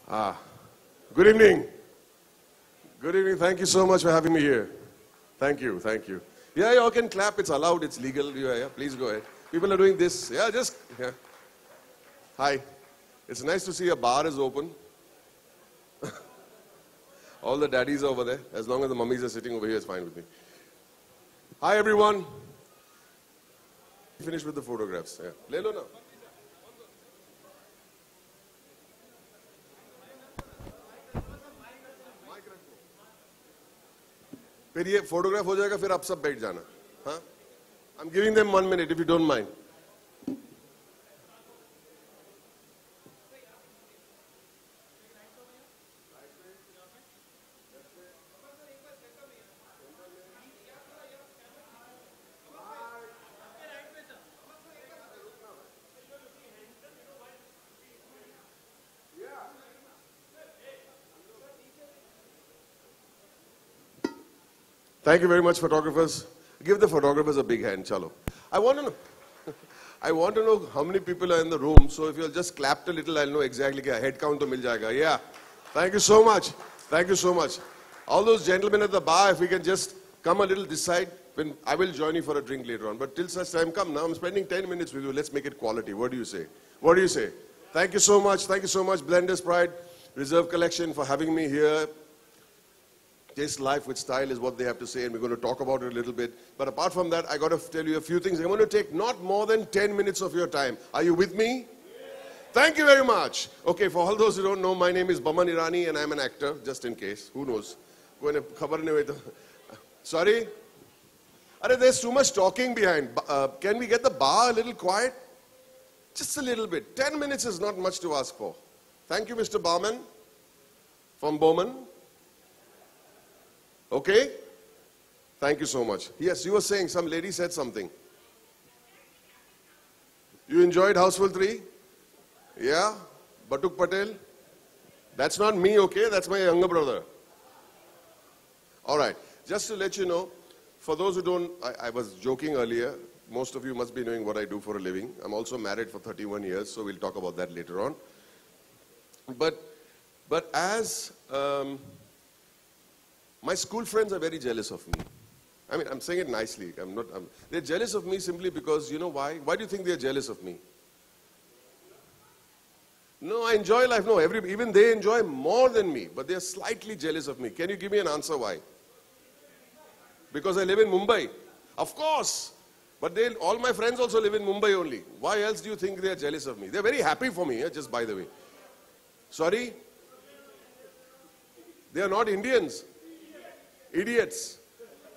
Ah, good evening. Good evening. Thank you so much for having me here. Thank you. Thank you. Yeah, you all can clap. It's allowed. It's legal. Yeah. Please go ahead. People are doing this. Yeah. Hi. It's nice to see a bar is open. All the daddies are over there. As long as the mummies are sitting over here, it's fine with me. Hi, everyone. Finish with the photographs. Yeah. Le lo na. फिर ये photograph हो जाएगा फिर आप सब बैठ जाना हाँ I'm giving them 1 minute if you don't mind. Thank you very much, photographers. Give the photographers a big hand, chalo. I want to know how many people are in the room. So if you'll just clap a little, I'll know exactly. Head count to mil jayega. Yeah. Thank you so much. Thank you so much. All those gentlemen at the bar, if we can just come a little this side, when I will join you for a drink later on. But till such time, come now. I'm spending 10 minutes with you. Let's make it quality. What do you say? What do you say? Thank you so much. Thank you so much, Blenderspride Reserve Collection, for having me here. Taste life with style is what they have to say, and we're going to talk about it a little bit. But apart from that, I got to tell you a few things. I'm going to take not more than 10 minutes of your time. Are you with me? Yes. Thank you very much. Okay, for all those who don't know, my name is Boman Irani, and I'm an actor, just in case. Who knows? Sorry? There's too much talking behind. Can we get the bar a little quiet? Just a little bit. 10 minutes is not much to ask for. Thank you, Mr. Barman from Boman. Okay? Thank you so much. Yes, you were saying, some lady said something. You enjoyed Houseful 3? Yeah? Batuk Patel? That's not me, okay? That's my younger brother. Alright, just to let you know, for those who don't, I was joking earlier, most of you must be knowing what I do for a living. I'm also married for 31 years, so we'll talk about that later on. But as... my school friends are very jealous of me. I mean, I'm saying it nicely. They're jealous of me simply because, you know why? Why do you think they're jealous of me? No, I enjoy life. No, even they enjoy more than me, but they're slightly jealous of me. Can you give me an answer why? Because I live in Mumbai. Of course. But all my friends also live in Mumbai only. Why else do you think they're jealous of me? They're very happy for me, just by the way. Sorry? They are not Indians. Idiots.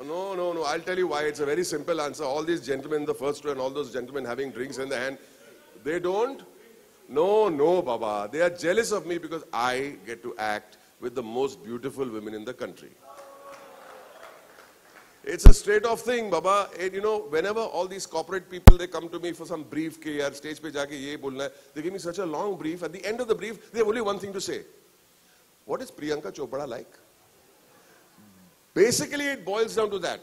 No. I'll tell you why. It's a very simple answer. All these gentlemen in the first row and all those gentlemen having drinks in their hand, they don't? No, Baba. They are jealous of me because I get to act with the most beautiful women in the country. It's a straight off thing, Baba. And you know, whenever all these corporate people, they come to me for some brief, ke yaar, stage pe jaake ye bolna hai, they give me such a long brief. At the end of the brief, they have only one thing to say. What is Priyanka Chopra like? Basically, it boils down to that.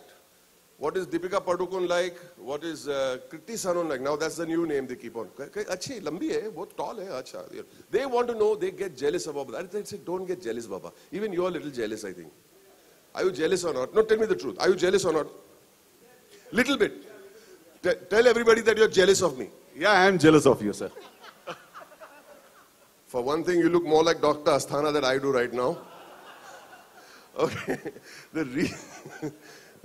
What is Deepika Padukone like? What is Kriti Sanon like? Now, that's the new name they keep on. Achhi, lambi hai, bahut tall hai, acha. They want to know, they get jealous about that. I say, don't get jealous, Baba. Even you're a little jealous, I think. Are you jealous or not? No, tell me the truth. Are you jealous or not? Little bit. Tell everybody that you're jealous of me. Yeah, I am jealous of you, sir. For one thing, you look more like Dr. Asthana than I do right now. Okay, the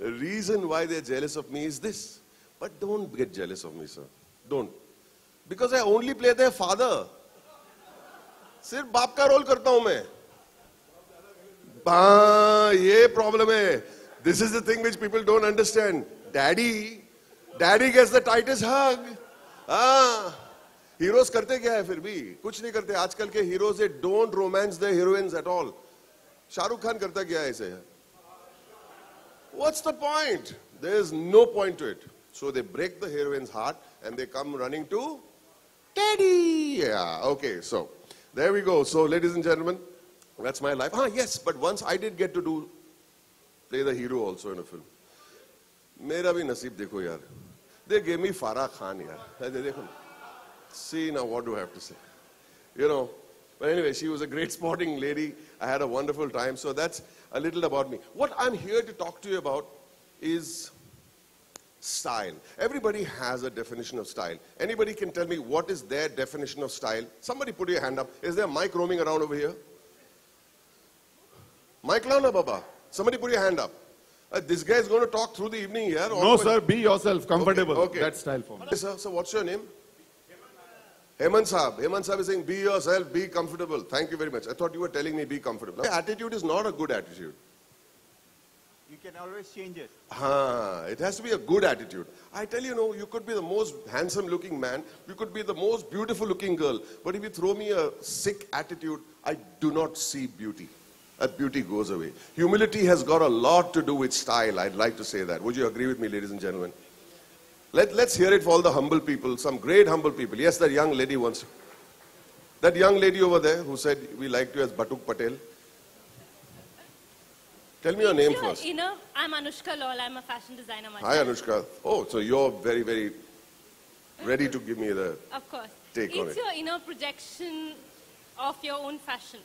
reason why they're jealous of me is this. But don't get jealous of me, sir. Don't. Because I only play their father. सिर्फ बाप का role करता हूं मैं. ये problem है. This is the thing which people don't understand. Daddy gets the tightest hug. Heroes करते क्या है फिर भी? कुछ नहीं करते. आजकल के heroes, they don't romance their heroines at all. Shahrukh Khan karta kya hai aise? What's the point? There's no point to it. So they break the heroine's heart and they come running to Daddy. Yeah, okay, so there we go. So ladies and gentlemen, that's my life. Yes, but once I did get to play the hero also in a film. Mera bhi naseeb dekho yaar. They gave me Farah Khan yaar. See now what do I have to say? You know, But anyway, she was a great sporting lady. I had a wonderful time. So that's a little about me. What I'm here to talk to you about is style. Everybody has a definition of style. Anybody can tell me what is their definition of style? Somebody put your hand up. Is there a mic roaming around over here? Mic Lana Baba. Somebody put your hand up. This guy is going to talk through the evening here. No, sir. Be yourself. Comfortable. Okay. That style for me. Okay, sir. So what's your name? Hemant Saab. Hemant Saab is saying, be yourself, be comfortable. Thank you very much. I thought you were telling me be comfortable. Attitude is not a good attitude. You can always change it. It has to be a good attitude. I tell you, you could be the most handsome looking man. You could be the most beautiful looking girl. But if you throw me a sick attitude, I do not see beauty. That beauty goes away. Humility has got a lot to do with style. I'd like to say that. Would you agree with me, ladies and gentlemen? Let's hear it for all the humble people, some great humble people. Yes, that young lady wants. That young lady over there who said, we liked you as Batuk Patel. Tell me your name first. I'm Anushka Lal. I'm a fashion designer myself. Hi, Anushka. Oh, so you're very, very ready to give me the of course. take on it. It's your inner projection of your own fashion.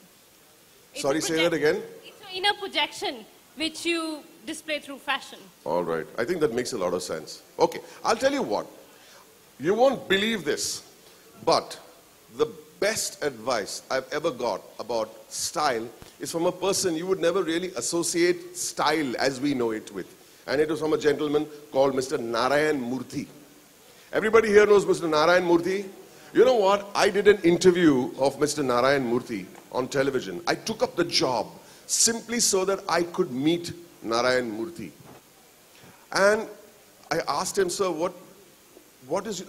Sorry, say that again. It's your inner projection which you display through fashion. All right. I think that makes a lot of sense. Okay. I'll tell you what. You won't believe this, but the best advice I've ever got about style is from a person you would never really associate style as we know it with. And it was from a gentleman called Mr. Narayan Murthy. Everybody here knows Mr. Narayan Murthy? You know what? I did an interview of Mr. Narayan Murthy on television. I took up the job simply so that I could meet Narayan Murthy. And I asked him, sir,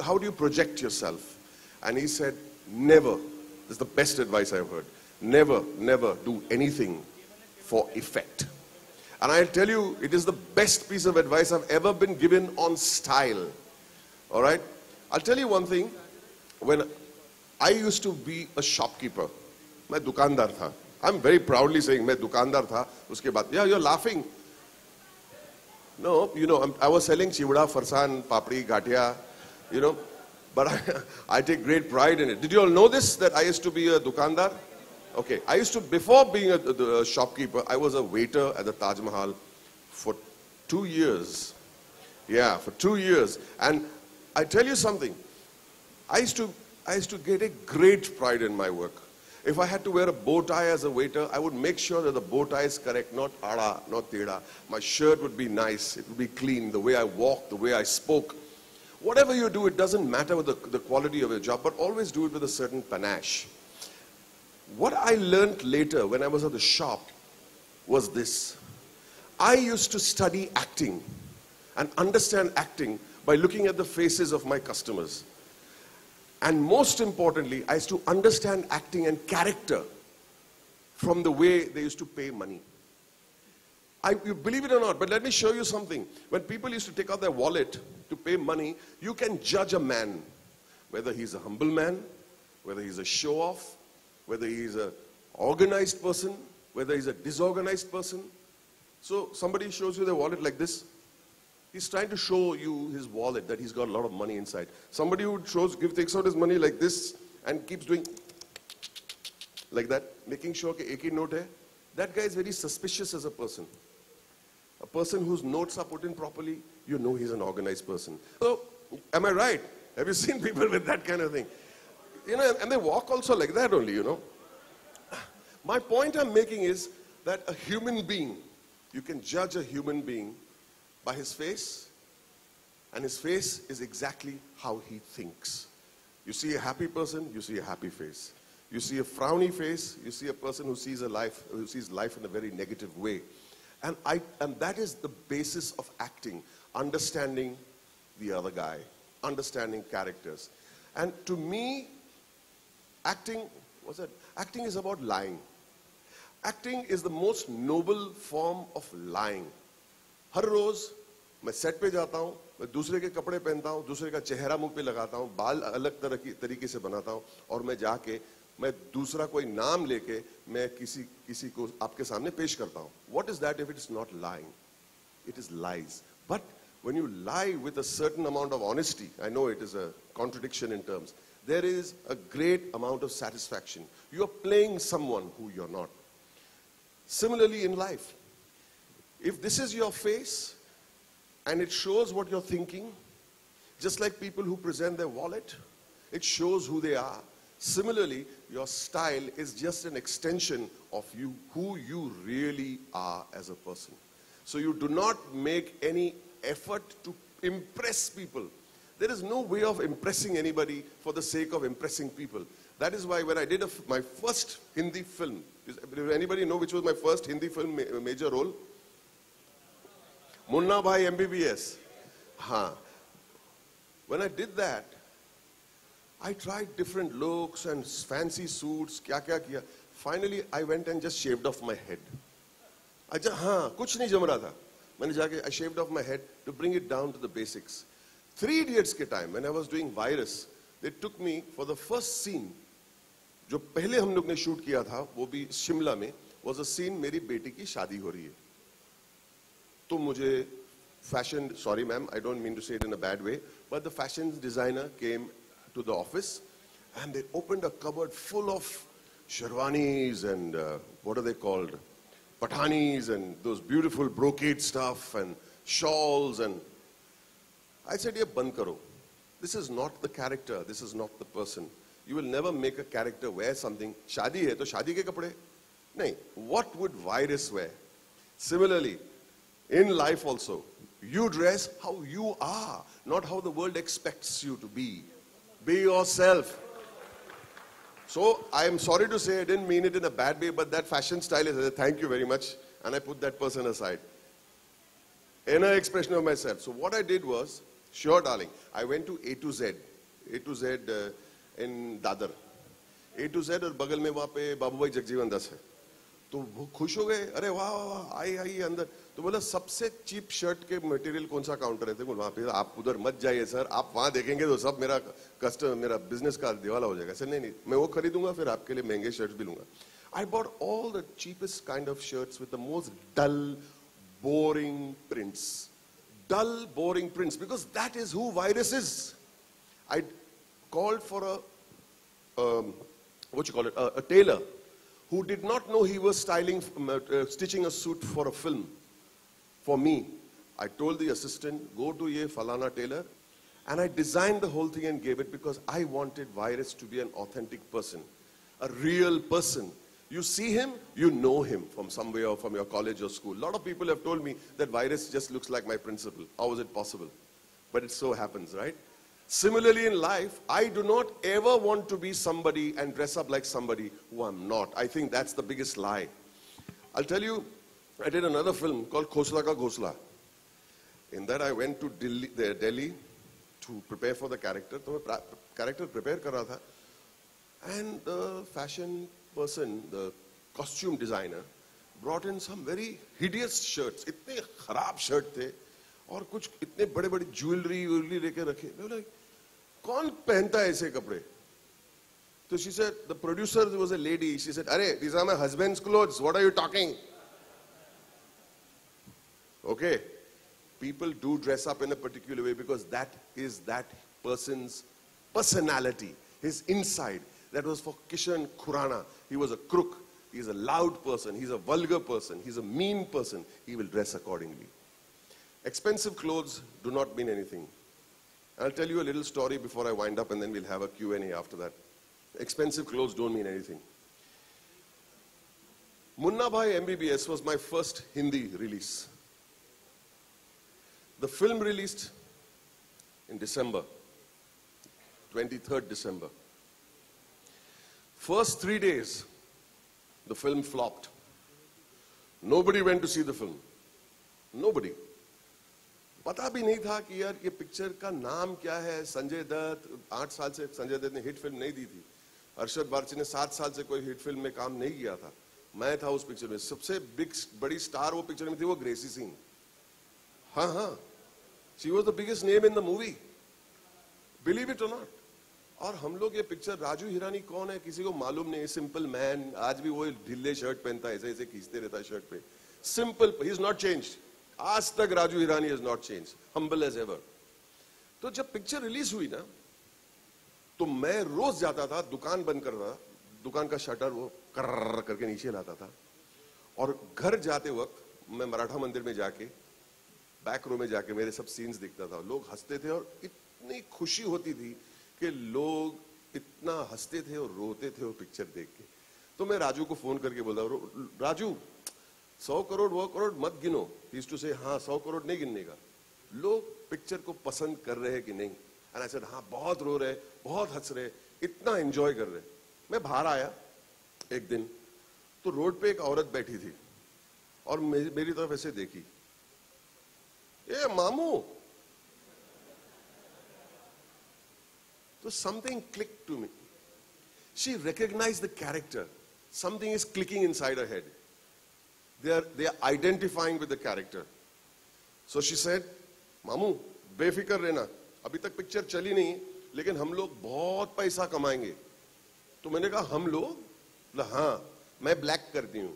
how do you project yourself? And he said, never. This is the best advice I've heard. Never, never do anything for effect. And I'll tell you, it is the best piece of advice I've ever been given on style. All right? I'll tell you one thing. When I used to be a shopkeeper, मैं दुकानदार था. I'm very proudly saying मैं दुकानदार था. उसके बाद, yeah, you're laughing. No, I was selling chivda, farsan, papdi, gatia, but I take great pride in it. Did you all know this, that I used to be a dukandar? Okay, before being a shopkeeper, I was a waiter at the Taj Mahal for 2 years. Yeah, for 2 years. And I tell you something, I used to get a great pride in my work. If I had to wear a bow tie as a waiter, I would make sure that the bow tie is correct, not ada, not teda. My shirt would be nice, it would be clean, the way I walked, the way I spoke. Whatever you do, it doesn't matter with the quality of your job, but always do it with a certain panache. What I learned later when I was at the shop was this. I used to study acting and understand acting by looking at the faces of my customers. And most importantly, I used to understand acting and character from the way they used to pay money. You believe it or not, but let me show you something. When people used to take out their wallet to pay money, you can judge a man, whether he's a humble man, whether he's a show-off, whether he's an organized person, whether he's a disorganized person. So somebody shows you their wallet like this. He's trying to show you his wallet, that he's got a lot of money inside. Somebody who takes out his money like this and keeps doing like that, making sure that ek hi note hai. That guy is very suspicious as a person. A person whose notes are put in properly, you know he's an organized person. So, am I right? Have you seen people with that kind of thing? And they walk also like that only, My point I'm making is that a human being, you can judge a human being by his face, and his face is exactly how he thinks. You see a happy person, you see a happy face. You see a frowny face, you see a person who sees life in a very negative way. And that is the basis of acting, understanding the other guy, understanding characters. And to me, acting is about lying. Acting is the most noble form of lying. हर रोज मैं set पे जाता हूँ, मैं दूसरे के कपड़े पहनता हूँ, दूसरे का चेहरा मुंह पे लगाता हूँ, बाल अलग तरीके से बनाता हूँ, और मैं जाके मैं दूसरा कोई नाम लेके मैं किसी को आपके सामने पेश करता हूँ. What is that if it is not lying? It is lies. But when you lie with a certain amount of honesty, I know it is a contradiction in terms, there is a great amount of satisfaction. You are playing someone who you're not. Similarly in life, if this is your face and it shows what you're thinking, just like people who present their wallet, it shows who they are. Similarly, your style is just an extension of you, who you really are as a person. So you do not make any effort to impress people. There is no way of impressing anybody for the sake of impressing people. That is why when I did my first Hindi film, does anybody know which was my first Hindi film major role? Munna Bhai MBBS. Haan. When I did that, I tried different looks and fancy suits, kya kiya. Finally, I went and just shaved off my head. I just, kuch nahi jam raha tha. Maine jaake, I shaved off my head to bring it down to the basics. 3 Idiots ke time, when I was doing Virus, they took me for the first scene. जो पहले हम लोग ने shoot किया था, वो भी शिमला में, was a scene मेरी बेटी की शादी हो रही है. तो मुझे fashion, sorry ma'am, I don't mean to say it in a bad way, but the fashion designer came to the office and they opened a cupboard full of sherwanis and what are they called? Pathanis and those beautiful brocade stuff and shawls, and I said, "Ye band karo. This is not the character, this is not the person. You will never make a character wear something. Shadi hai to shadi ke kapde. Nahi, what would Virus wear?" Similarly, in life also, you dress how you are, not how the world expects you to be. Be yourself. So, I am sorry to say, I didn't mean it in a bad way, but that fashion style is, thank you very much, and I put that person aside. Inner expression of myself. So what I did was, sure darling, I went to A to Z in Dadar. A to Z और बगल में वहाँ पे बाबू भाई जगजीवन दास है. तो वो खुश हो गए, अरे वाह वाह वाह, आई अंदर. तो बोला सबसे चीप शर्ट के मटेरियल कौन सा काउंटर है? तो वहाँ पे आप उधर मत जाइए सर, आप वहाँ देखेंगे तो सब मेरा बिजनेस का दिवाला हो जाएगा. सर नहीं, मैं वो खरीदूंगा, फिर आपके लिए महंगे शर्ट्स भी लूंगा. I bought all the cheapest kind of shirts with the most dull, boring prints. Dull, boring prints, because that is who Virus is. I called for a tailor who did not know he was stitching a suit for a film. For me, I told the assistant, go to ye Falana tailor, and I designed the whole thing and gave it because I wanted Virus to be an authentic person, a real person. You see him, you know him from somewhere or from your college or school. A lot of people have told me that Virus just looks like my principal. How is it possible? But it so happens, right? Similarly in life, I do not ever want to be somebody and dress up like somebody who I'm not. I think that's the biggest lie. I'll tell you, I did another film called Khosla Ka Ghosla. In that I went to Delhi to prepare for the character. So I character prepare kar raha tha. And the fashion person, the costume designer, brought in some very hideous shirts. Itne kharab shirt the. और कुछ इतने बड़े बड़े jewellery लेके रखे. मैं बोला कौन पहनता है ऐसे कपड़े? तो she said, the producer was a lady. She said, "Arey, these are my husband's clothes. What are you talking?" Okay, people do dress up in a particular way because that is that person's personality, his inside. That was for Kishan Khurana. He was a crook. He's a loud person. He's a vulgar person. He's a mean person. He will dress accordingly. Expensive clothes do not mean anything. I'll tell you a little story before I wind up, and then we'll have a Q&A after that. Expensive clothes don't mean anything. Munna Bhai MBBS was my first Hindi release. The film released in December, 23rd December. First 3 days, the film flopped. Nobody went to see the film. Nobody. पता भी नहीं था कि यार ये picture का नाम क्या है. संजय दत्त 8 साल से संजय दत्त ने हिट फिल्म नहीं दी थी. अरशद वारसी ने 7 साल से कोई हिट फिल्म में काम नहीं किया था. मैं था उस पिक्चर में. सबसे बड़ी स्टार वो पिक्चर में थी, वो ग्रेसी सिंह. हाँ, she was the biggest name in the movie. Believe it or not. और हम लोग ये पिक्चर, राजू हिरानी कौन है किसी को मालूम नहीं. सिंपल मैन, आज भी वो ढीले शर्ट पहनता है, ऐसे ऐसे खींचते रहता है शर्ट पे. Simple, he is not changed. आज तक Raju Hirani has not changed. Humble as ever. तो जब पिक्चर रिलीज हुई ना, तो मैं रोज जाता था, दुकान बंद करता था, दुकान का शटर वो कर्र करके नीचे लाता था, और घर जाते वक्त मैं मराठा मंदिर में जाके बैक रो में जाके मेरे सब सीन्स दिखता था। लोग हंसते थे और इतनी खुशी होती थी कि लोग इतना हंसते थे और रोते थे वो पिक्चर देख के। तो मैं राजू को फोन करके बोलता, राजू 100 करोड़ 100 करोड़ मत गिनो। ही यूज्ड टू से, हाँ 100 करोड़ नहीं गिनने का, लोग पिक्चर को पसंद कर रहे हैं कि नहीं। एंड आई सेड, हाँ बहुत रो रहे, बहुत हंस रहे, इतना एंजॉय कर रहे। मैं बाहर आया एक दिन तो रोड पे एक औरत बैठी थी और मेरी तरफ ऐसे देखी, ए मामू। तो something click to me, she recognized the character, something is clicking inside her head, they are identifying with the character. So she said, मामू बेफिक्र रहना, अभी तक पिक्चर चली नहीं लेकिन हम लोग बहुत पैसा कमाएंगे। तो मैंने कहा हम लोग? हाँ, मैं ब्लैक करती हूं।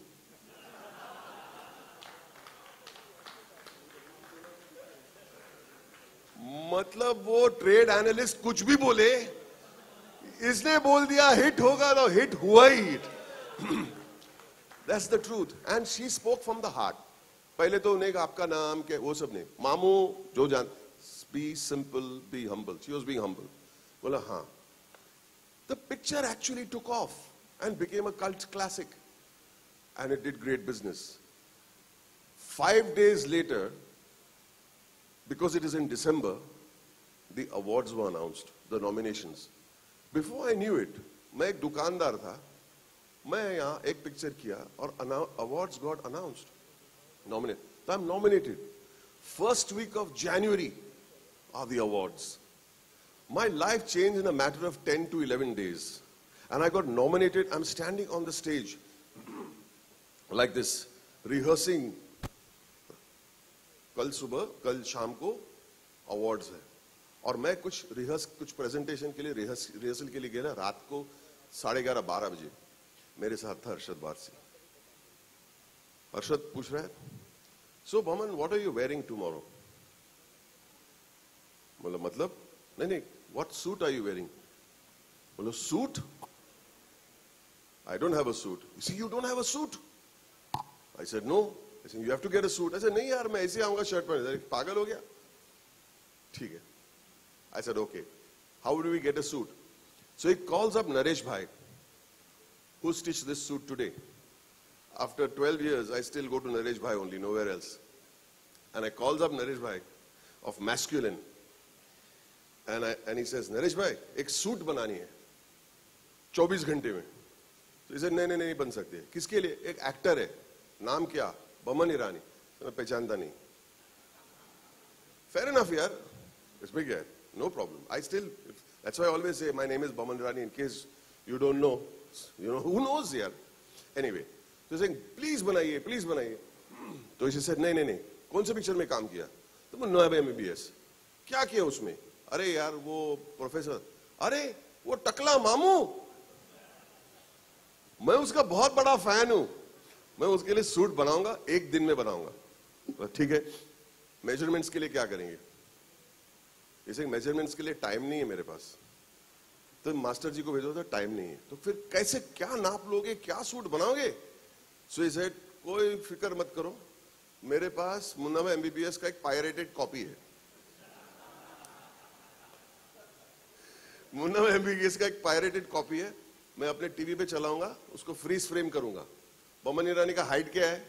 मतलब वो ट्रेड एनालिस्ट कुछ भी बोले, इसने बोल दिया हिट होगा, तो हिट हुआ ही hit. That's the truth. And she spoke from the heart. पहले तो उन्हें आपका नाम क्या, वो सब नहीं, मामू जो जान, be simple, be humble. She was being humble. बोला हाँ। The picture actually took off and became a cult classic, and it did great business. 5 days later, because it is in December, the awards were announced, the nominations. Before I knew it, मैं एक दुकानदार था, मैं यहाँ एक picture किया और awards got announced, nominated. So I'm nominated. First week of January are the awards. My life changed in a matter of 10 to 11 days. And I got nominated. I'm standing on the stage like this, rehearsing. कल सुबह, कल शाम को awards है और मैं कुछ presentation के लिए रिहर्सल के लिए गया ना, रात को 11:30 12 बजे। मेरे साथ था अर्शद वारसी। अर्शद पूछ रहा है, सो बमन what are you wearing tomorrow? मतलब नहीं, what suit are you wearing? बोलो suit? I don't have a suit. You see, you don't have a suit? I said no. I said, you have to get a suit. I said, नहीं यार, मैं ऐसे आऊंगा shirt पहने। पागल हो गया? ठीक है। I said, okay. How do we get a suit? So he calls up Naresh Bhai, who stitched this suit today. After 12 years, I still go to Naresh Bhai only, nowhere else. And I calls up Naresh Bhai of Masculine, and he says, Naresh Bhai, एक suit बनानी है 24 घंटे में। तो he said, नहीं बन सकती है। किसके लिए? एक एक्टर है, नाम क्या? बमन ईरानी। मैं पहचानता नहीं। Fair enough, yaar. It's big, yaar. No problem. I still, that's why I always say my name is Boman Irani in case you don't know. You know, who knows, yaar? Anyway, so saying, please बनाइए, please बनाइए। तो इसे said, नहीं, कौन से picture में काम किया? तो मैं नया MBBS। क्या किया उसमें? अरे यार वो प्रोफेसर, अरे वो टकला मामू, मैं उसका बहुत बड़ा फैन हूं, मैं उसके लिए सूट बनाऊंगा, एक दिन में बनाऊंगा। ठीक है, मेजरमेंट्स के लिए क्या करेंगे? इसे मेजरमेंट्स के लिए टाइम नहीं है मेरे पास, तो मास्टर जी को भेजो, तो टाइम नहीं है, तो फिर कैसे क्या नाप लोगे, क्या सूट बनाओगे? सो इसे कोई फिक्र मत करो, मेरे पास मुन्ना भाई MBBS का एक पायरेटेड कॉपी है। मुन्ना भाई MBBS का एक पायरेटेड कॉपी है, मैं अपने टीवी पे चलाऊंगा, उसको फ्रीज फ्रेम करूंगा। बमन ईरानी का हाइट क्या है?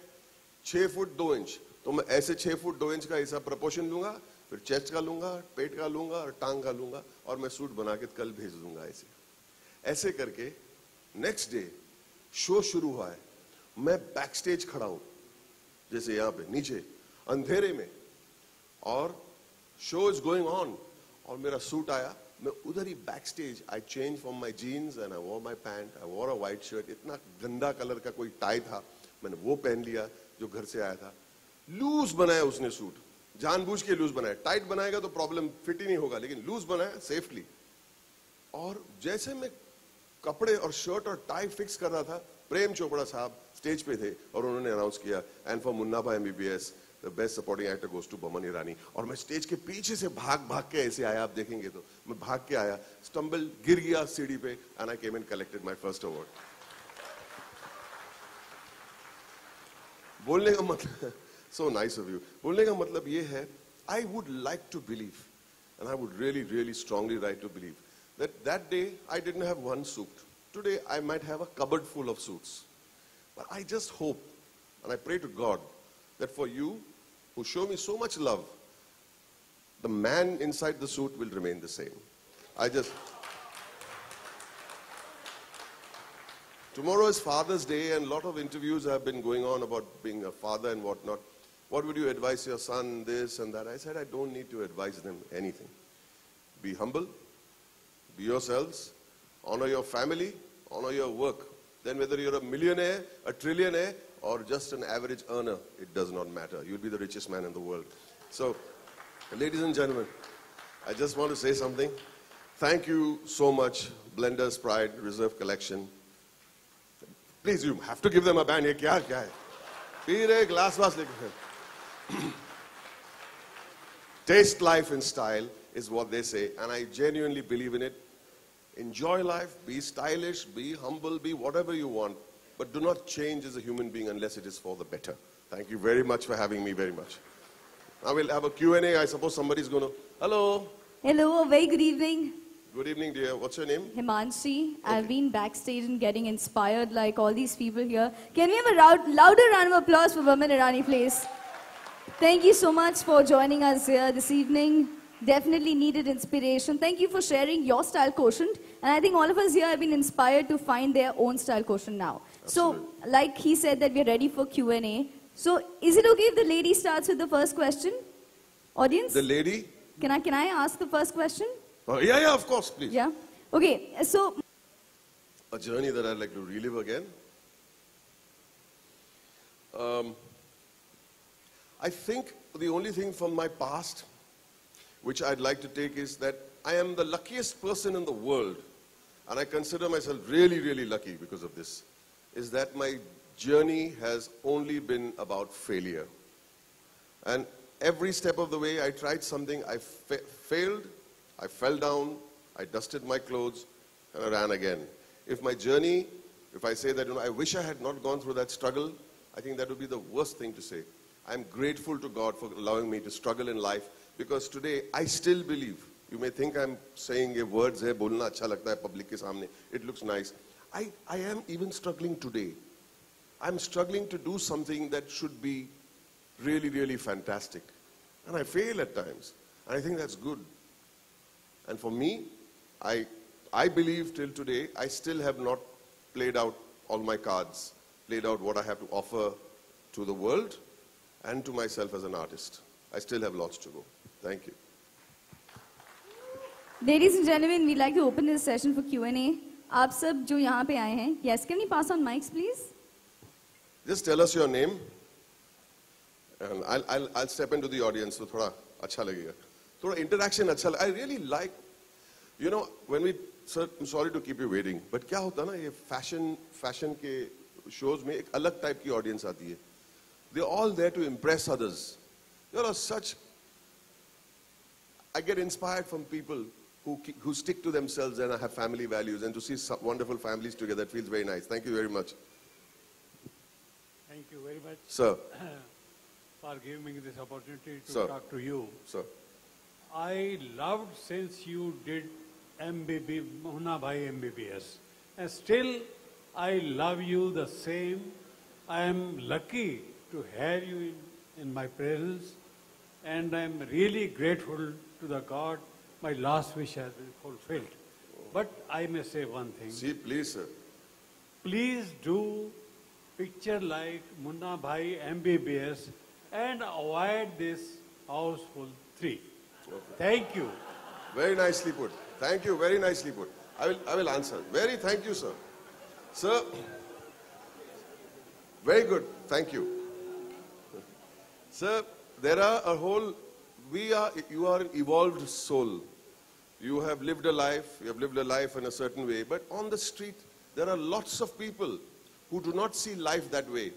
6 फुट 2 इंच। तो मैं ऐसे 6 फुट 2 इंच का ऐसा प्रपोर्शन लूंगा, फिर चेस्ट का लूंगा, पेट का लूंगा और टांग का लूंगा, और मैं सूट बना के कल भेज दूंगा। ऐसे करके नेक्स्ट डे शो शुरू हुआ है, मैं बैक स्टेज खड़ा हूं, जैसे यहां पे नीचे अंधेरे में, और शो इज गोइंग ऑन, और मेरा सूट आया, मैं उधर ही back stage, I change from my jeans and I wore my pants, I wore a white shirt, इतना गंदा कलर का कोई टाई था, मैंने वो पहन लिया जो घर से आया था। लूज बनाया उसने सूट, जानबूझ के लूज बनाया, टाइट बनाएगा तो प्रॉब्लम, फिट ही नहीं होगा, लेकिन लूज बनाया सेफली। और जैसे मैं कपड़े और शर्ट और टाई फिक्स कर रहा था, प्रेम चोपड़ा साहब स्टेज पे थे और उन्होंने अनाउंस किया, एंड फॉर मुन्ना भाई MBBS The best supporting actor goes to Boman Irani. और मैं स्टेज के पीछे से भाग के ऐसे आया, आप देखेंगे तो मैं भाग के आया, stumble, गिर गया सीढ़ी पे, and I came and collected my first award. बोलने का मतलब, so nice of you. बोलने का मतलब ये है, I would like to believe, and I would really, really strongly like to believe that day I didn't have one suit. Today I might have a cupboard full of suits. But I just hope, and I pray to God, that for you, who show me so much love, the man inside the suit will remain the same. Tomorrow is Father's Day, and a lot of interviews have been going on about being a father and whatnot. What would you advise your son, this and that? I said, I don't need to advise them anything. Be humble, be yourselves, honor your family, honor your work. Then whether you're a millionaire, a trillionaire, or just an average earner, it does not matter. You'll be the richest man in the world. So, ladies and gentlemen, I just want to say something. Thank you so much, Blenderspride Reserve Collection. Please, you have to give them a band. Ye kya hai? Pee rahe, glass was leke. Taste life in style is what they say, and I genuinely believe in it. Enjoy life, be stylish, be humble, be whatever you want, but do not change as a human being unless it is for the better. Thank you very much for having me very much. Now we'll have a Q&A. I suppose somebody's going to... Hello. Hello, a very good evening. Good evening, dear. What's your name? Himanshi. I've been backstage and getting inspired like all these people here. Can we have a louder round of applause for Boman Irani, please? Thank you so much for joining us here this evening. Definitely needed inspiration. Thank you for sharing your style quotient. And I think all of us here have been inspired to find their own style quotient now. Absolutely. So, like he said that we're ready for Q&A. So, is it okay if the lady starts with the first question? Audience? The lady? Can I ask the first question? Oh, yeah, of course, please. Yeah. Okay, so... A journey that I'd like to relive again. I think the only thing from my past which I'd like to take is that I am the luckiest person in the world, and I consider myself really, really lucky because of this, is that my journey has only been about failure. And every step of the way I tried something, I failed, I fell down, I dusted my clothes, and I ran again. If my journey, if I say that, I wish I had not gone through that struggle, I think that would be the worst thing to say. I'm grateful to God for allowing me to struggle in life, because today I still believe. You may think I'm saying words hai, bolna acha lagta hai public ke samne. It looks nice. I am even struggling today. I'm struggling to do something that should be really, really fantastic. And I fail at times. And I think that's good. And for me, I believe till today, I still have not played out all my cards, played out what I have to offer to the world and to myself as an artist. I still have lots to go. Thank you. Ladies and gentlemen, we'd like to open this session for Q&A. आप सब जो यहाँ पे आए हैं, yes, can we pass on mics, please? Just tell us your name, and I'll step into the audience. So थोड़ा अच्छा लगेगा. थोड़ा interaction अच्छा लगे. I really like, when we, sir, I'm sorry to keep you waiting, but क्या होता ना ये fashion के shows में एक अलग type की audience आती है. They're all there to impress others. I get inspired from people who stick to themselves and have family values, and to see some wonderful families together, it feels very nice. Thank you very much. Thank you very much, sir, for giving me this opportunity to sir, talk to you. Sir, I loved since you did Munna Bhai MBBS, and still I love you the same. I am lucky to have you in my presence, and I am really grateful to the God. My last wish has been fulfilled. But I may say one thing. See, please, sir. Please do picture like Munna Bhai MBBS and avoid this Houseful 3. Okay. Thank you. Very nicely put. Thank you. Very nicely put. I will answer. Thank you, sir. Sir, very good. Thank you. Sir, there are a whole, you are an evolved soul. You have lived a life in a certain way, but on the street, there are lots of people who do not see life that way.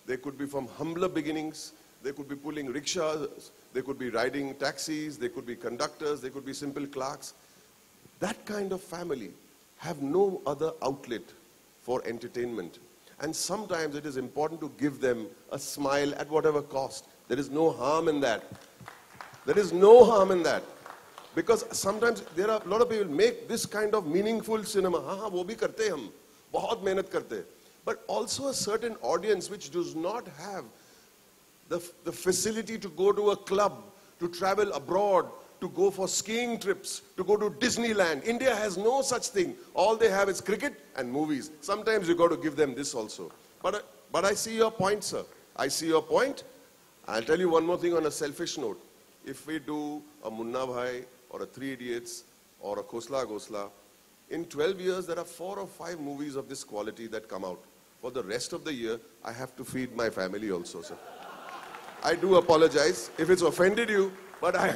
They could be from humbler beginnings, They could be pulling rickshaws, they could be riding taxis, they could be conductors, they could be simple clerks. That kind of family have no other outlet for entertainment. And sometimes it is important to give them a smile at whatever cost. There is no harm in that. There is no harm in that. Because sometimes there are a lot of people make this kind of meaningful cinema. हाँ वो भी करते हम, बहुत मेहनत करते. But also a certain audience which does not have the facility to go to a club, to travel abroad, to go for skiing trips, to go to Disneyland. India has no such thing. All they have is cricket and movies. Sometimes you got to give them this also. But I see your point, sir. I see your point. I'll tell you one more thing on a selfish note. If we do a Munna Bhai or a Three Idiots or a Khosla Ghosla, in 12 years there are 4 or 5 movies of this quality that come out. For the rest of the year, I have to feed my family also, sir. I do apologize if it's offended you, but I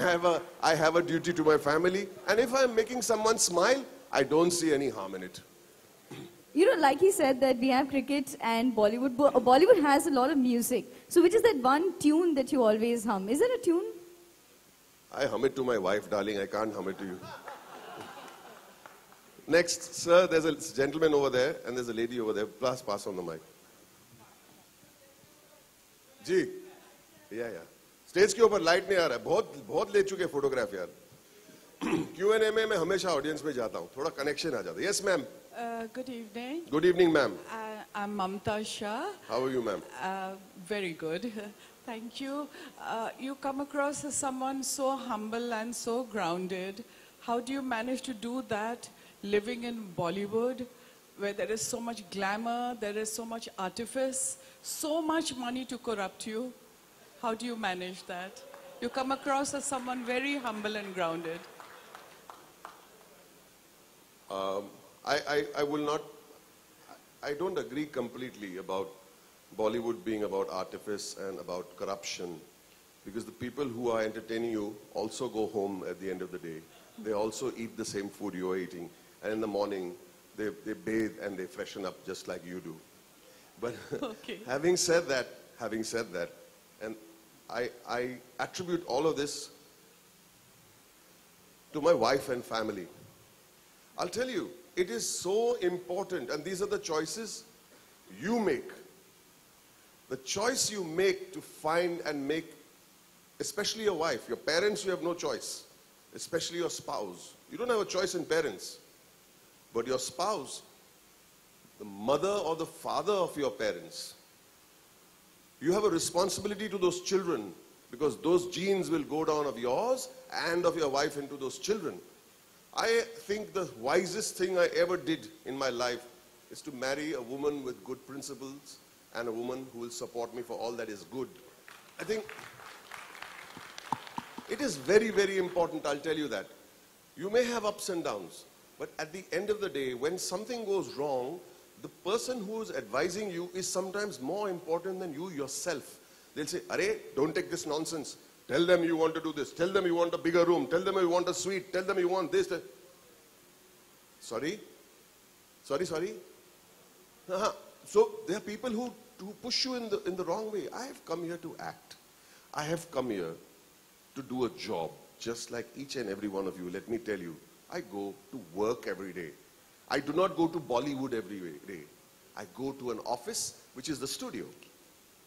have a duty to my family. And if I'm making someone smile, I don't see any harm in it. You know, like he said that we have cricket and Bollywood. Bollywood has a lot of music. So which is that one tune that you always hum? Is there a tune? I hum it to my wife, darling. I can't hum it to you. Next, sir, there's a gentleman over there and there's a lady over there. Please pass on the mic. जी, या stage के ऊपर light नहीं आ रहा है. बहुत ले चुके photograph यार. Q&A में मैं हमेशा ऑडियंस में जाता हूँ. थोड़ा कनेक्शन आ जाता है. Yes, ma'am. Good evening. Good evening, ma'am. I'm Mamta Shah. How are you, ma'am? Very good. Thank you. You come across as someone so humble and so grounded. How do you manage to do that living in Bollywood, where there is so much glamour, there is so much artifice, so much money to corrupt you? How do you manage that? You come across as someone very humble and grounded. I will not, I don't agree completely about Bollywood being about artifice and about corruption, because the people who are entertaining you also go home at the end of the day. They also eat the same food you are eating, and in the morning they bathe and they freshen up just like you do. But Okay. having said that, and I attribute all of this to my wife and family. I'll tell you, it is so important, and these are the choices you make. The choice you make to find and make, especially your wife, your parents, you have no choice, especially your spouse. You don't have a choice in parents, but your spouse, the mother or the father of your parents, you have a responsibility to those children, because those genes will go down of yours and of your wife into those children. I think the wisest thing I ever did in my life is to marry a woman with good principles and a woman who will support me for all that is good. I think it is very, very important, I'll tell you that. You may have ups and downs, but at the end of the day, when something goes wrong, the person who is advising you is sometimes more important than you yourself. They'll say, "Arey, don't take this nonsense. Tell them you want to do this. Tell them you want a bigger room. Tell them you want a suite. Tell them you want this." Sorry? Sorry? So there are people who push you in the wrong way. I have come here to act. I have come here to do a job, just like each and every one of you. Let me tell you, I go to work every day. I do not go to Bollywood every day. I go to an office, which is the studio.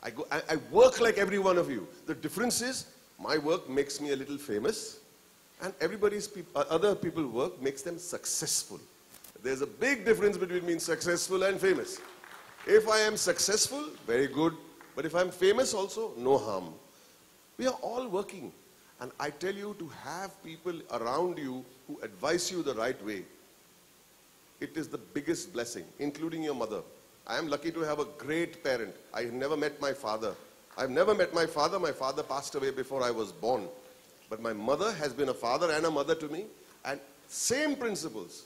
I work like every one of you. The difference is, my work makes me a little famous, and other people's work makes them successful. There's a big difference between being successful and famous. If I am successful, very good. But if I'm famous also, no harm. We are all working. And I tell you, to have people around you who advise you the right way, it is the biggest blessing, including your mother. I am lucky to have a great parent. I have never met my father. I've never met my father. My father passed away before I was born. But my mother has been a father and a mother to me. And same principles.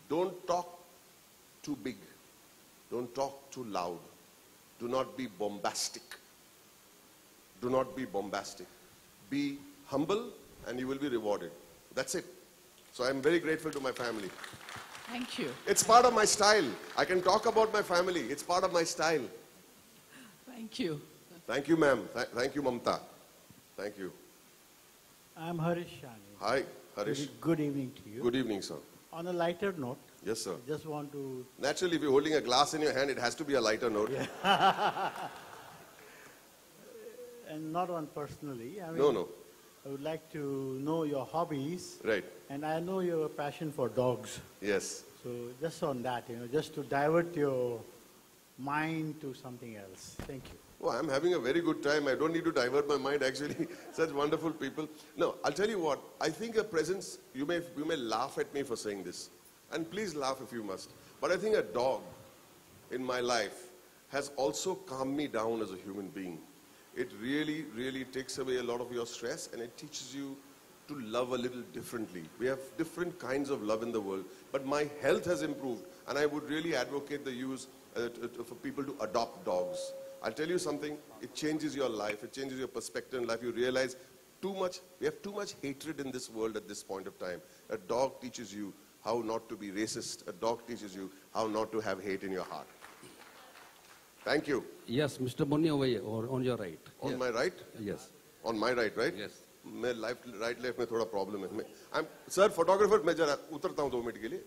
Don't talk too big. Don't talk too loud. Do not be bombastic. Do not be bombastic. Be humble and you will be rewarded. That's it. So I'm very grateful to my family. Thank you. It's part of my style. I can talk about my family. It's part of my style. Thank you. Thank you, ma'am. Thank you, Mamta. Thank you. I'm Harish Shani. Hi, Harish. Good evening to you. Good evening, sir. On a lighter note, Yes, sir. just want to... Naturally, if you're holding a glass in your hand, it has to be a lighter note. And not one personally. I mean, No. I would like to know your hobbies. Right. And I know you have a passion for dogs. Yes. So just on that, just to divert your mind to something else. Thank you. Oh, I'm having a very good time. I don't need to divert my mind, actually. Such wonderful people. No, I'll tell you what. I think a presence, you may laugh at me for saying this. And please laugh if you must. But I think a dog in my life has also calmed me down as a human being. It really, really takes away a lot of your stress, and it teaches you to love a little differently. We have different kinds of love in the world, but my health has improved, and I would really advocate the use for people to adopt dogs. I'll tell you something, it changes your life, it changes your perspective in life. You realize we have too much hatred in this world at this point of time. A dog teaches you how not to be racist. A dog teaches you how not to have hate in your heart. Thank you. Yes, Mr. Bonni over here, or on your right. On Yes. my right? Yes. On my right, right? Yes. मैं right left में थोड़ा problem है. Sir, photographer, मैं जरा उतरता हूँ 2 minute के लिए.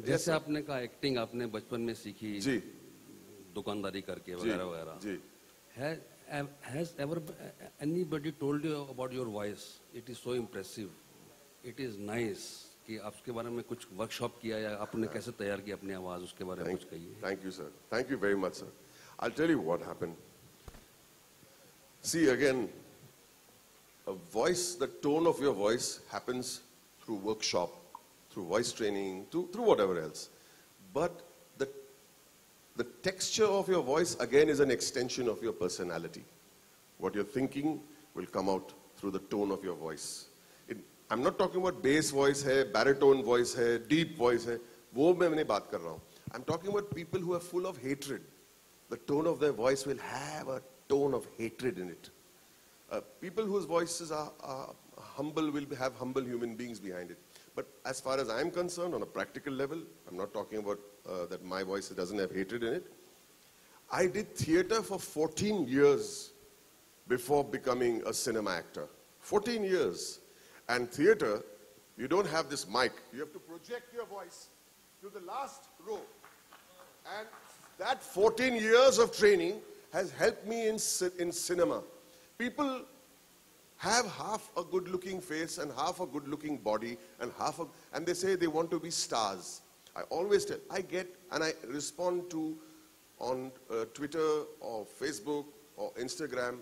जैसे आपने कहा एक्टिंग आपने बचपन में सीखी जी. दुकानदारी करके वगैरह वगैरह. जी. Has ever anybody told you about your voice? It is so impressive. It is nice. कि आपके बारे में कुछ वर्कशॉप किया या आपने कैसे तैयार किया अपनी आवाज उसके बारे में कुछ कहिए. Thank you, sir. Thank you very much, sir. I'll tell you what happened. See, again, a voice, the tone of your voice happens through workshop, through voice training, through whatever else. But the texture of your voice, again, is an extension of your personality. What you're thinking will come out through the tone of your voice. I'm not talking about bass voice hai, baritone voice hai, deep voice hai. वो मैं नहीं बात कर रहा हूँ. I'm talking about people who are full of hatred. The tone of their voice will have a tone of hatred in it. People whose voices are humble will have humble human beings behind it. But as far as I'm concerned, on a practical level, I'm not talking about that my voice doesn't have hatred in it. I did theater for 14 years before becoming a cinema actor. 14 years. And theater, you don't have this mic. You have to project your voice to the last row. And that 14 years of training has helped me in cinema. People have half a good-looking face and half a good-looking body and they say they want to be stars. I always tell, I respond to on Twitter or Facebook or Instagram,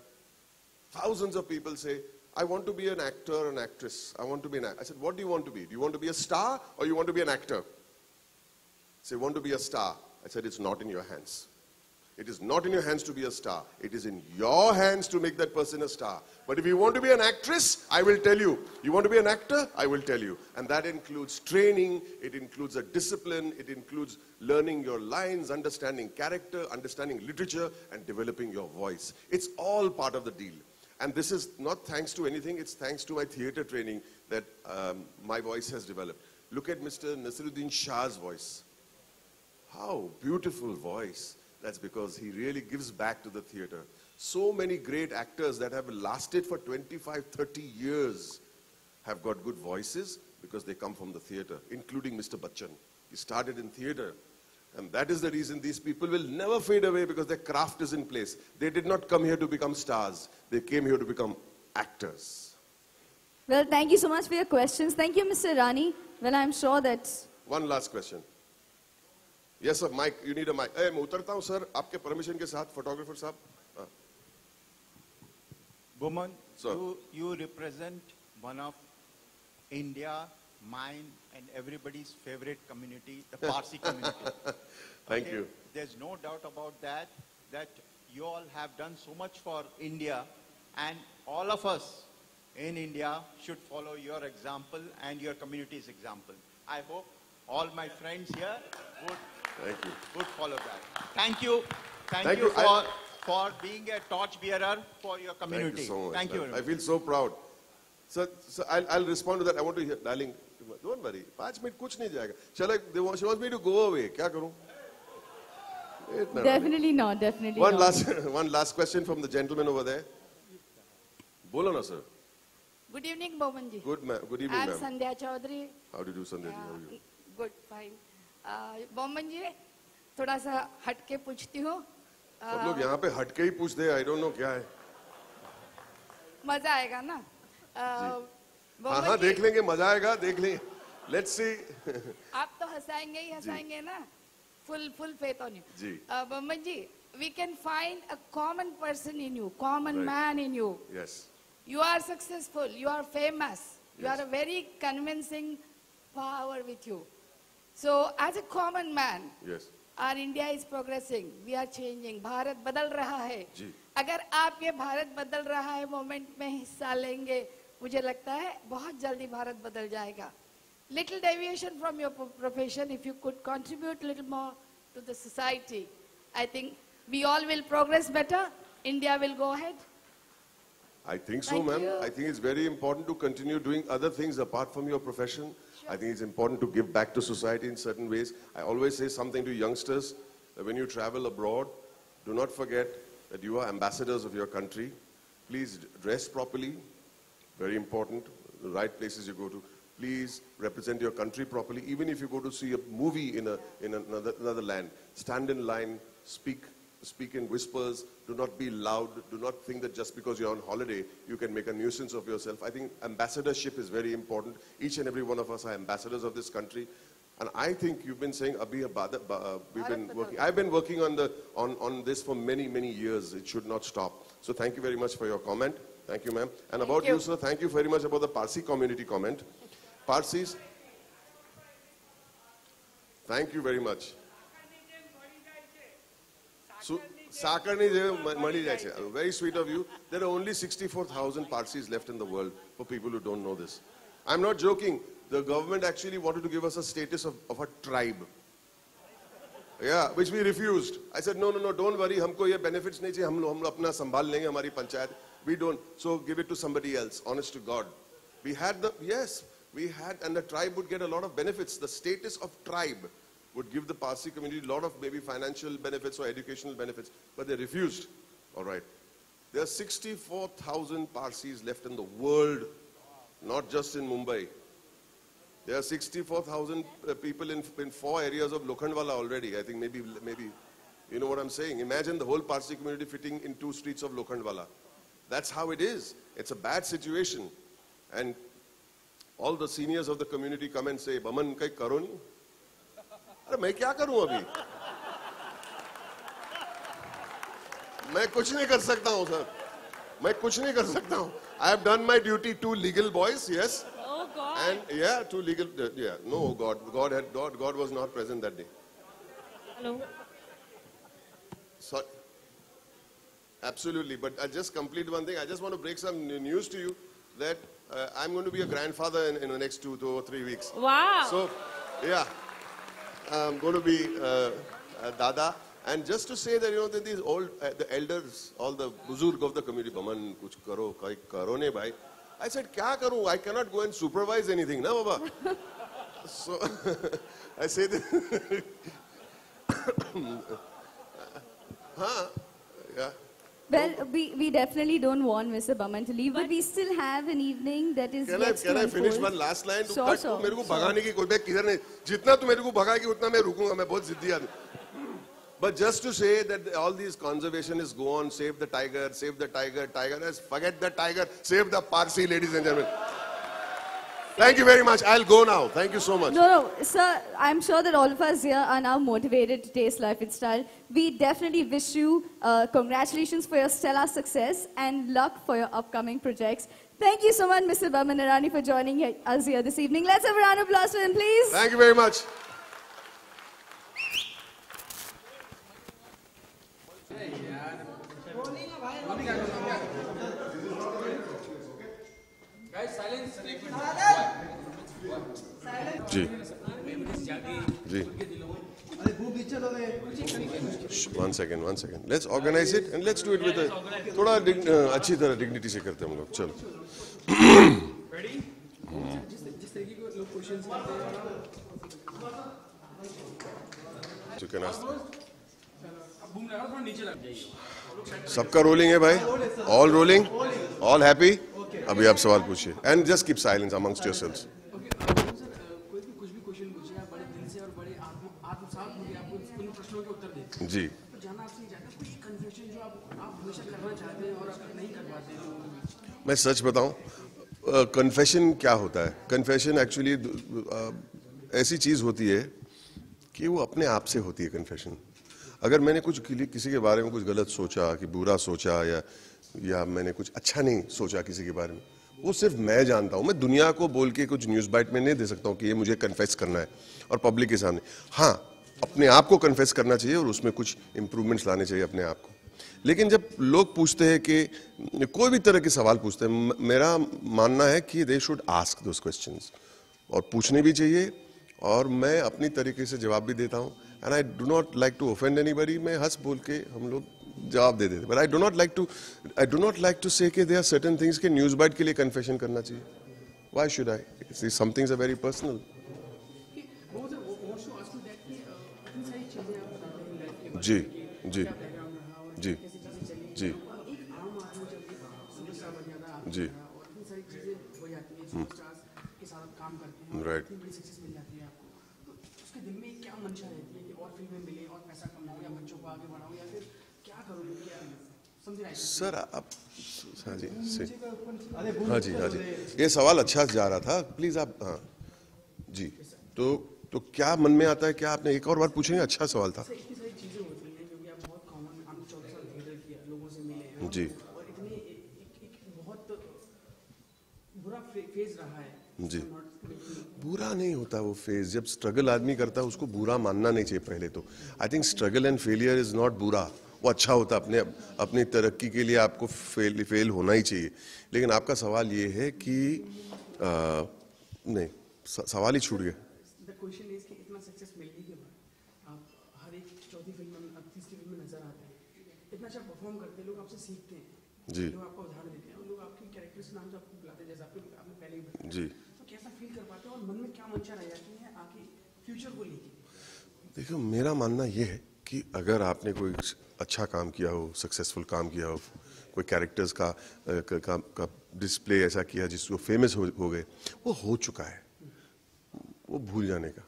thousands of people say, I want to be an actor or an actress. I want to be an actor. I said, what do you want to be? Do you want to be a star or you want to be an actor? Say, want to be a star. I said, it's not in your hands. It is not in your hands to be a star. It is in your hands to make that person a star. But if you want to be an actress, I will tell you. You want to be an actor? I will tell you. And that includes training, it includes a discipline, it includes learning your lines, understanding character, understanding literature, and developing your voice. It's all part of the deal. And this is not thanks to anything, it's thanks to my theater training that my voice has developed. Look at Mr. Nasiruddin Shah's voice. How beautiful voice. That's because he really gives back to the theater. So many great actors that have lasted for 25, 30 years have got good voices because they come from the theater, including Mr. Bachchan. He started in theater. And that is the reason these people will never fade away because their craft is in place. They did not come here to become stars. They came here to become actors. Well, thank you so much for your questions. Thank you, Mr. Irani. Well, I'm sure that... One last question. Yes, sir, mic. You need a mic. Hey, मैं उतरता हूँ, sir. आपके permission के साथ, photographer साहब. Boman, Sir. you represent one of India, mine, and everybody's favorite community, the Parsi community. Thank you. There's no doubt about that you all have done so much for India, and all of us in India should follow your example and your community's example. I hope all my friends here would follow that. Thank you. Thank you for being a torchbearer for your community. Thank you so much. Thank you very much. I feel so proud. So I'll respond to that. I want to hear, darling, don't worry. 5 minutes कुछ नहीं जाएगा. She wants me to go away. क्या करूं? Definitely not, definitely One not. one last question from the gentleman over there. Bolo na, sir. Good evening, Boman ji. Good evening, I'm ma'am. Sandhya Chaudhary. How do you do, Sandhya ji? How are you? Good, fine. Boman ji, थोड़ा सा हटके पूछती हूँ. सब लोग यहाँ पे हटके ही पूछते हैं. I don't know क्या है. मजा आएगा ना? हाँ हाँ देख लेंगे मजा आएगा देख लेंगे. Let's see. आप तो हंसाएंगे ही हंसाएंगे ना? Full faith on you. Ji. Boman ji, we can find a common person in you, common man in you. Yes. You are successful. You are famous. You are a very convincing power with you. So, as a common man, Yes. our India is progressing. We are changing. Bharat बदल रहा है. जी. अगर आप ये भारत बदल रहा है moment में हिस्सा लेंगे, मुझे लगता है बहुत जल्दी भारत बदल जाएगा. Little deviation from your profession, if you could contribute a little more to the society, I think we all will progress better. India will go ahead. I think so, Thank ma'am. you. I think it's very important to continue doing other things apart from your profession. I think it's important to give back to society in certain ways. I always say something to youngsters, that when you travel abroad, do not forget that you are ambassadors of your country. Please dress properly, very important, the right places you go to. Please represent your country properly. Even if you go to see a movie in another land, stand in line, speak in whispers, do not be loud, do not think that just because you're on holiday, you can make a nuisance of yourself. I think ambassadorship is very important. Each and every one of us are ambassadors of this country. And I think you've been saying, I've been working on this for many, many years. It should not stop. So thank you very much for your comment. Thank you, ma'am. And about you, sir, thank you very much about the Parsi community comment. Parsis, thank you very much. Very sweet of you. There are only 64,000 Parsis left in the world, for people who don't know this. I'm not joking. The government actually wanted to give us a status of a tribe. Yeah, which we refused. I said, no, don't worry. हमको ये benefits नहीं चाहिए. हम अपना संभाल लेंगे हमारी panchayat. We don't. So give it to somebody else. Honest to God. We had and the tribe would get a lot of benefits. The status of tribe would give the Parsi community a lot of maybe financial benefits or educational benefits, but they refused. All right. There are 64,000 Parsis left in the world, not just in Mumbai. There are 64,000 people in 4 areas of Lokhandwala already. I think maybe, you know what I'm saying? Imagine the whole Parsi community fitting in 2 streets of Lokhandwala. That's how it is. It's a bad situation. And all the seniors of the community come and say, Boman, kai karo nahi? अरे मैं क्या करूं अभी? मैं कुछ नहीं कर सकता हूं सर. मैं कुछ नहीं कर सकता हूं. I have done my duty. 2 legal boys, yes. Oh God. And yeah, 2 legal. Yeah, no, God was not present that day. Hello. Sorry. Absolutely, but I'll just complete one thing. I just want to break some news to you that I'm going to be a grandfather in the next 2 or 3 weeks. Wow. So, yeah. I'm going to be a dada. And just to say that, you know, that these the elders, all the buzurg of the community, Boman, kuch karo, kai karo ne bhai. I said, kya karu? I cannot go and supervise anything, na baba? So, I say that. Yeah. Well, we definitely don't want Mr. Boman to leave, but we still have an evening that is Can yet to I finish unfold. one last line? Sure. मेरे को भगाने की कोई मैं किधर नहीं. जितना तू मेरे को भगाएगी उतना मैं रुकूंगा. मैं बहुत जिद्दी आदमी. But just to say that all these conservationists go on, save the tiger, tiger. Forget the tiger, save the Parsi, ladies and gentlemen. Thank you very much. I'll go now. Thank you so much. No, sir, I'm sure that all of us here are now motivated to taste life in style. We definitely wish you congratulations for your stellar success and luck for your upcoming projects. Thank you so much, Mr. Boman Irani, for joining us here this evening. Let's have a round of applause for him, please. Thank you very much. Ji ji one second let's organize it and let's do it with a थोड़ा अच्छी तरह dignity से करते हैं हम लोग. चलो you can ask them. सबका रोलिंग है भाई, ऑल रोलिंग, ऑल हैप्पी. अभी आप सवाल पूछिए and just keep silence amongst yourselves. जी, मैं सच बताऊं, कन्फेशन क्या होता है? कन्फेशन एक्चुअली ऐसी चीज होती है कि वो अपने आप से होती है. कन्फेशन, अगर मैंने कुछ किसी के बारे में कुछ गलत सोचा, कि बुरा सोचा, या मैंने कुछ अच्छा नहीं सोचा किसी के बारे में, वो सिर्फ मैं जानता हूं. मैं दुनिया को बोल के कुछ न्यूज़ बाइट में नहीं दे सकता हूं कि ये मुझे कन्फेस करना है और पब्लिक के सामने. हाँ, अपने आप को कन्फेस करना चाहिए और उसमें कुछ इंप्रूवमेंट्स लाने चाहिए अपने आप को. लेकिन जब लोग पूछते हैं कि कोई भी तरह के सवाल पूछते हैं, मेरा मानना है कि they should ask those questions, और पूछने भी चाहिए, और मैं अपनी तरीके से जवाब भी देता हूँ. And I do not like to offend anybody. मैं हंस बोल के हम लोग जवाब दे देते, but I do not like to say कि देयर आर सर्टेन थिंग्स के न्यूज़ बाइट के लिए कन्फेशन करना चाहिए. Why should I? Some things are very personal. जी जी जी जी जी, राइट. सर आप, हाँ जी, हाँ जी, हाँ जी, ये सवाल अच्छा जा रहा था, प्लीज आप. हाँ जी, तो क्या मन में आता है? क्या आपने एक और बार पूछेंगे? अच्छा सवाल था जी. जी, बुरा नहीं होता वो फेज. जब स्ट्रगल आदमी करता है उसको बुरा मानना नहीं चाहिए पहले तो. I think struggle and failure is not बुरा, वो अच्छा होता है. अपनी तरक्की के लिए आपको फेल होना ही चाहिए. लेकिन आपका सवाल ये है कि नहीं, सवाल ही छूट गया. जी जी, देखो मेरा मानना यह है कि अगर आपने कोई अच्छा काम किया हो, सक्सेसफुल काम किया हो, कोई कैरेक्टर्स का डिस्प्ले ऐसा किया जिसको फेमस हो गए, वो हो चुका है, वो भूल जाने का,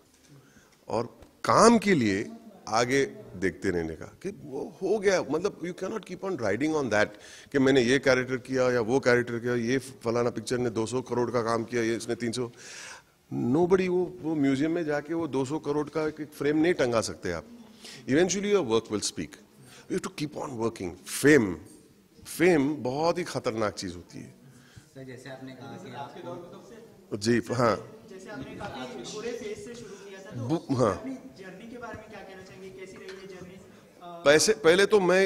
और काम के लिए आगे देखते रहने का कि वो हो गया. मतलब you can not keep on riding on that कि मैंने ये कैरेक्टर किया या वो कैरेक्टर किया, ये फलाना पिक्चर ने 200 करोड़ का काम किया, ये इसने 300. नोबडी वो म्यूजियम में जाके वो 200 करोड़ का एक फ्रेम नहीं टंगा सकते आप. Eventually your work will speak. You have to keep on working. Fame बहुत ही खतरनाक चीज होती है. सर जैसे आपने कहा कि आपको जी, हाँ, जैसे आपने काफी बुरे फेज से शुरू किया था, तो हाँ, अपनी जर्नी के बारे में क्या कहना चाहेंगे? कैसी रही है जर्नी? पहले तो मैं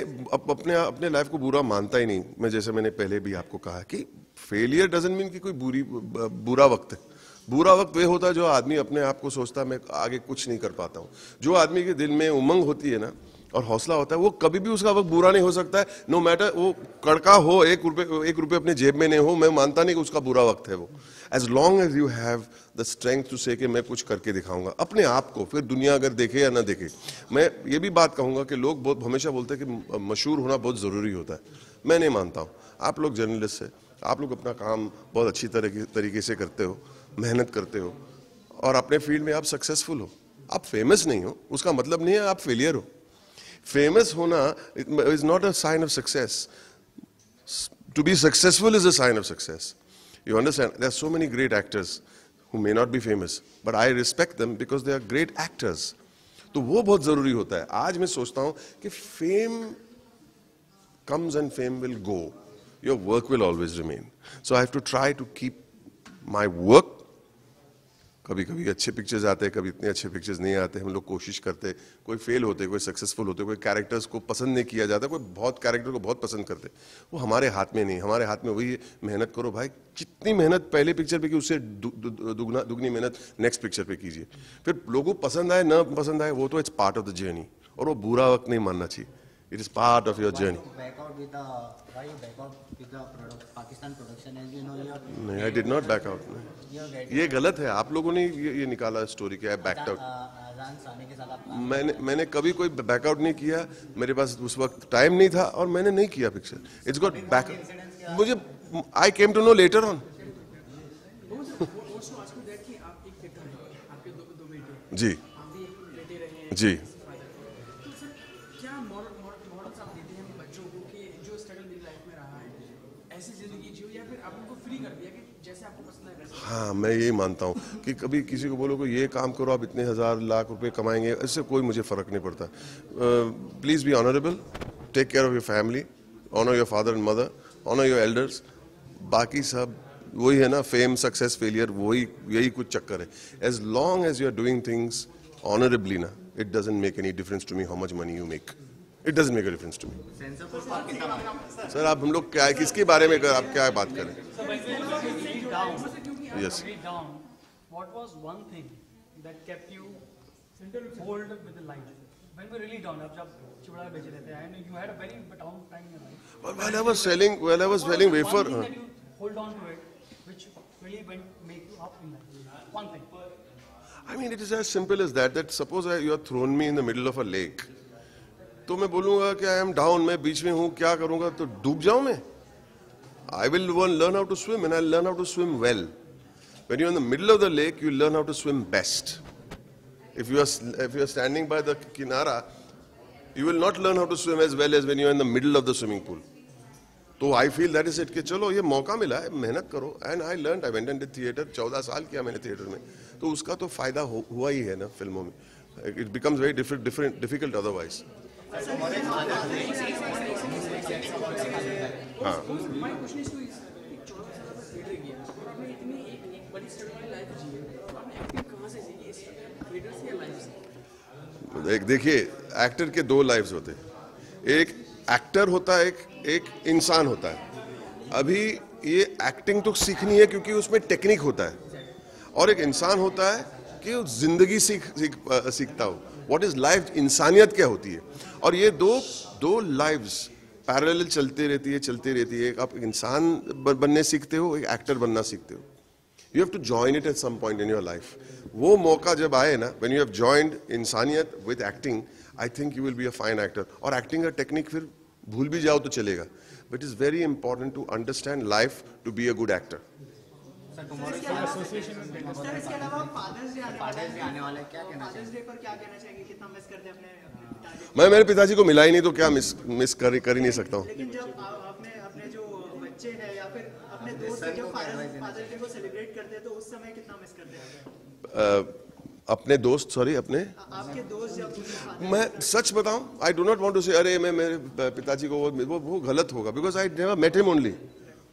अपने लाइफ को बुरा मानता ही नहीं. मैं जैसे मैंने पहले भी आपको कहा कि फेलियर डजंट मीन कि कोई बुरा वक्त है. बुरा वक्त वे होता है जो आदमी अपने आप को सोचता है मैं आगे कुछ नहीं कर पाता हूँ. जो आदमी के दिल में उमंग होती है ना, और हौसला होता है, वो कभी भी उसका वक्त बुरा नहीं हो सकता है. नो मैटर वो कड़का हो, 1 रुपये अपने जेब में नहीं हो, मैं मानता नहीं कि उसका बुरा वक्त है वो. As long as you have the strength to say कि मैं कुछ करके दिखाऊंगा अपने आप को, फिर दुनिया अगर देखे या ना देखे. मैं ये भी बात कहूंगा कि लोग बहुत हमेशा बोलते हैं कि मशहूर होना बहुत जरूरी होता है. मैं नहीं मानता हूँ. आप लोग जर्नलिस्ट है, आप लोग अपना काम बहुत अच्छी तरीके से करते हो, मेहनत करते हो, और अपने फील्ड में आप सक्सेसफुल हो. आप फेमस नहीं हो उसका मतलब नहीं है आप फेलियर हो. फेमस होना is not a sign of success. To be successful is a sign of success. You understand? There are so many great actors who may not be famous, but I respect them because they are great actors. तो वो बहुत जरूरी होता है. आज मैं सोचता हूँ कि fame comes and fame will go. Your work will always remain. So I have to try to keep my work. कभी कभी अच्छे पिक्चर्स आते हैं, कभी इतने अच्छे पिक्चर्स नहीं आते. हम लोग कोशिश करते, कोई फेल होते, कोई सक्सेसफुल होते, कोई कैरेक्टर्स को पसंद नहीं किया जाता, कोई बहुत कैरेक्टर को बहुत पसंद करते. वो हमारे हाथ में नहीं. हमारे हाथ में वही है, मेहनत करो भाई. जितनी मेहनत पहले पिक्चर पे की उससे दुगनी मेहनत नेक्स्ट पिक्चर पे कीजिए. फिर लोगों को पसंद आए ना पसंद आए वो तो it's part of the journey, और वो बुरा वक्त नहीं मानना चाहिए. It is part of your journey. नहीं, I did not back out. ये गलत है. आप लोगों ने ये निकाला स्टोरी कि आई बैक्ड आउट. शाहजहां आने के साथ आप मैंने कभी कोई बैकआउट नहीं किया, मेरे पास उस वक्त टाइम नहीं था और मैंने नहीं किया पिक्चर. It's got back. मुझे I came to know later on. जी जी. हाँ, मैं यही मानता हूँ कि कभी किसी को बोलो कि ये काम करो आप इतने हजार लाख रुपए कमाएंगे, इससे कोई मुझे फर्क नहीं पड़ता. Please be honourable, take care of your family, honour your father and mother, honour your elders. बाकी सब वही है ना, फेम सक्सेस फेलियर, वही यही कुछ चक्कर है. As long as you are doing things honourably ना, it doesn't make any difference to me how much money you make. It doesn't make a difference to me. Sir आप हम लोग क्या किसके बारे में आप क्या बात करें? Yes. What was one thing that kept you hold with the life when we're really down? जब चिवड़ा बेच रहे थे, and you had a very down time in your life. While I was selling wafer. One thing that you hold on to it, which really make you up in life. One thing. I mean, it is as simple as that. That suppose you are thrown me in the middle of a lake. तो मैं बोलूँगा कि I am down, मैं बीच में हूँ, क्या करूँगा? तो डूब जाऊँ मैं? I will learn how to swim, and I'll learn how to swim well. When you're in the middle of the lake, you learn how to swim best. If you are standing by the kinara, you will not learn how to swim as well as when you're in the middle of the swimming pool. So I feel that is it कि चलो ये मौका मिला है, मेहनत करो. And I learned, I went into theatre, 14 साल किया मैंने थिएटर में. तो उसका तो फायदा हुआ ही है ना फिल्मों में. It becomes very difficult otherwise. हाँ. देखिए, एक्टर के दो लाइफ्स होते हैं. एक एक्टर होता है, एक इंसान होता है. अभी ये एक्टिंग तो सीखनी है क्योंकि उसमें टेक्निक होता है, और एक इंसान होता है कि जिंदगी सीखता हो. व्हाट इज लाइफ, इंसानियत क्या होती है. और ये दो लाइव्स पैरेलल चलती रहती है. आप इंसान बनने सीखते हो, एक एक्टर बनना सीखते हो. You have to join it at some point in your life. वो मौका जब आए ना, when you have joined इंसानियत with acting, I think you will be a fine actor. और एक्टिंग का टेक्निक फिर भूल भी जाओ तो चलेगा. But it is very important to understand life to be a good actor. इसके अलावा फादर्स डे आने वाला है, क्या कहना चाहिए? फादर्स डे पर क्या कहना चाहेंगे? कितना मिस करते हैं अपने पिताजी? मैं मेरे पिताजी को मिला ही नहीं तो क्या मिस कर ही नहीं सकता हूँ. लेकिन जब आपने अपने जो बच्चे हैं या फिर अपने दोस्त जब फादर्स डे को सेलिब्रेट करते हैं तो उस समय कितना मिस करते हैं? अपने दोस्त, सॉरी, अपने आपके दोस्त जब, मैं सच बताऊं, I do not want to say अरे मैं मेरे पिताजी को वो गलत होगा, because I never met him only.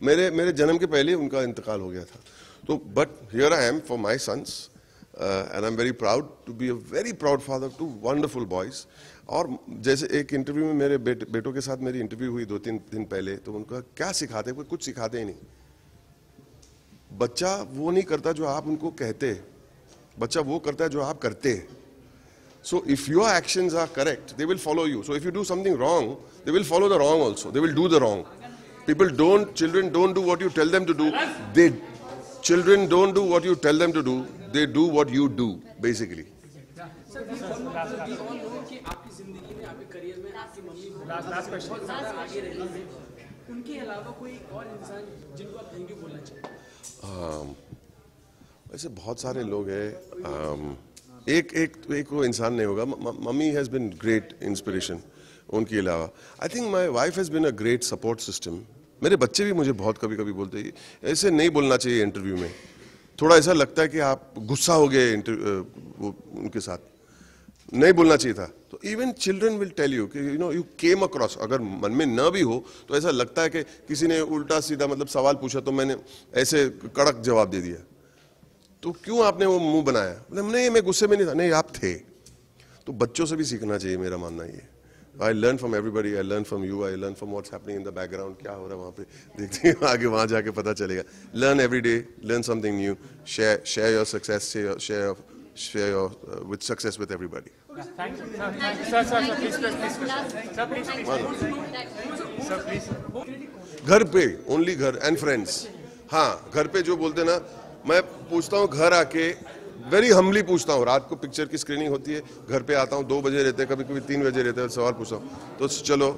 मेरे जन्म के पहले उनका इंतकाल हो गया था. तो but here I am for my sons, and I am very proud to be a very proud father to wonderful boys. और जैसे एक इंटरव्यू में मेरे बेटों के साथ मेरी इंटरव्यू हुई 2-3 दिन पहले, तो उनका क्या सिखाते, कोई कुछ सिखाते ही नहीं. बच्चा वो नहीं करता जो आप उनको कहते, बच्चा वो करता है जो आप करते. So if your actions are correct, they will follow you. So if you do something wrong, they will follow the wrong also. They will do the wrong. Children don't do what you tell them to do. Children don't do what you tell them to do. They do what you do, basically. वैसे बहुत सारे लोग हैं. एक वो इंसान नहीं होगा. Mummy has been great inspiration. उनके अलावा I think my wife has been a great support system. मेरे बच्चे भी मुझे बहुत कभी बोलते हैं ऐसे नहीं बोलना चाहिए इंटरव्यू में. थोड़ा ऐसा लगता है कि आप गुस्सा हो गए उनके साथ, नहीं बोलना चाहिए था. तो even children will tell you कि यू केम अक्रॉस, अगर मन में न भी हो तो ऐसा लगता है कि किसी ने उल्टा सीधा मतलब सवाल पूछा तो मैंने ऐसे कड़क जवाब दे दिया. तो क्यों आपने वो मुंह बनाया? मतलब नहीं, मैं गुस्से में नहीं था. नहीं, आप थे. तो बच्चों से भी सीखना चाहिए, मेरा मानना ये. I learn from everybody. I learn from you. I learn from what's happening in the background. क्या हो रहा है वहाँ पे, देखते हैं आगे वहाँ जाके पता चलेगा. Learn every day. Learn something new. Share your success. Share your with success with everybody. Thank you. Sir, please. घर पे only घर and friends. हाँ, घर पे जो बोलते ना, मैं पूछता हूँ घर आके वेरी हम्बली पूछता हूँ, रात को पिक्चर की स्क्रीनिंग होती है, घर पे आता हूँ 2 बजे रहते हैं, कभी कभी 3 बजे रहते हैं, सवाल पूछता हूँ। तो चलो,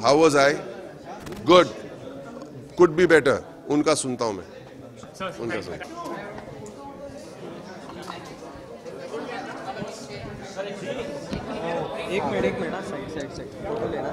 how was I? Good, could be better, उनका सुनता हूँ मैं, उनका सुनता हूँ। एक मिनट साइड फोटो लेना।